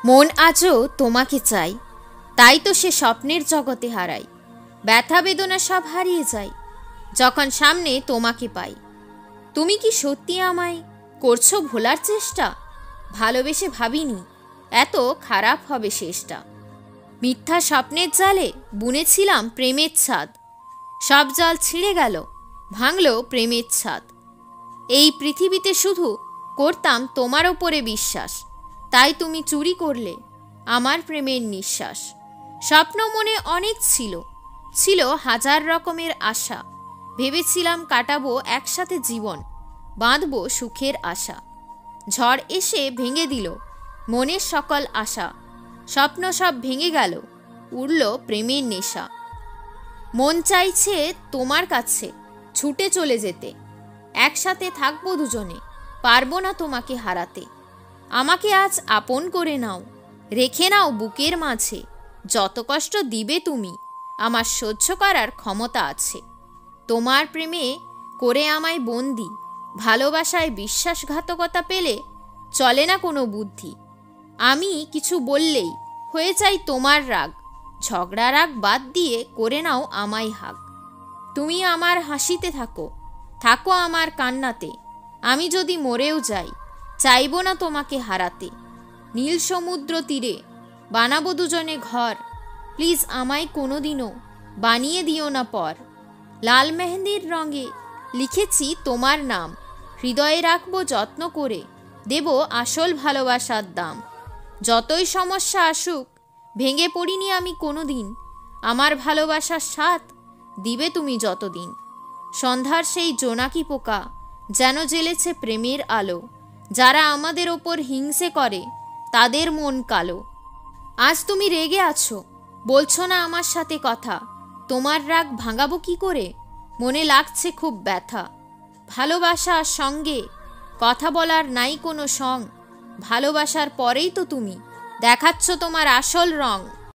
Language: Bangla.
মন আজও তোমাকে চাই, তাই তো সে স্বপ্নের জগতে হারাই। ব্যথা বেদনা সব হারিয়ে যায় যখন সামনে তোমাকে পাই। তুমি কি সত্যি আমায় করছো ভোলার চেষ্টা? ভালোবেসে ভাবিনি এত খারাপ হবে শেষটা। মিথ্যা স্বপ্নের জালে বুনেছিলাম প্রেমের ছাদ, সব জাল ছিঁড়ে গেল, ভাঙল প্রেমের ছাদ। এই পৃথিবীতে শুধু করতাম তোমার ওপরে বিশ্বাস, তাই তুমি চুরি করলে আমার প্রেমের নিঃশ্বাস। স্বপ্ন মনে অনেক ছিল, ছিল হাজার রকমের আশা। ভেবেছিলাম কাটাবো একসাথে জীবন, বাঁধবো সুখের আশা। ঝড় এসে ভেঙে দিল মনের সকল আশা, স্বপ্ন সব ভেঙে গেল, উড়ল প্রেমের নেশা। মন চাইছে তোমার কাছে ছুটে চলে যেতে, একসাথে থাকবো দুজনে, পারবো না তোমাকে হারাতে। আমাকে আজ আপন করে নাও, রেখে নাও বুকের মাঝে। যত কষ্ট দিবে তুমি, আমার সহ্য করার ক্ষমতা আছে। তোমার প্রেমে করে আমায় বন্দি, ভালোবাসায় বিশ্বাসঘাতকতা পেলে চলে না কোনো বুদ্ধি। আমি কিছু বললেই হয়ে যাই তোমার রাগ, ঝগড়া রাগ বাদ দিয়ে করে নাও আমায় হাগ। তুমি আমার হাসিতে থাকো, থাকো আমার কান্নাতে। আমি যদি মরেও যাই, চাইব না তোমাকে হারাতে। নীল সমুদ্র তীরে বানাবো দুজনে ঘর, প্লিজ আমায় কোনোদিনও বানিয়ে দিও না পর। লাল মেহেন্দির রঙে লিখেছি তোমার নাম, হৃদয়ে রাখবো যত্ন করে, দেব আসল ভালোবাসার দাম। যতই সমস্যা আসুক ভেঙে পড়িনি আমি কোনোদিন, আমার ভালোবাসার সাথ দিবে তুমি যতদিন। সন্ধ্যার সেই জোনাকি পোকা যেন জ্বেলেছে প্রেমের আলো, যারা আমাদের ওপর হিংসে করে তাদের মন কালো। আজ তুমি রেগে আছো, বলছো না আমার সাথে কথা। তোমার রাগ ভাঙাবো কি করে, মনে লাগছে খুব ব্যথা। ভালোবাসার সঙ্গে কথা বলার নাই কোনো সং, ভালোবাসার পরেই তো তুমি দেখাচ্ছ তোমার আসল রং।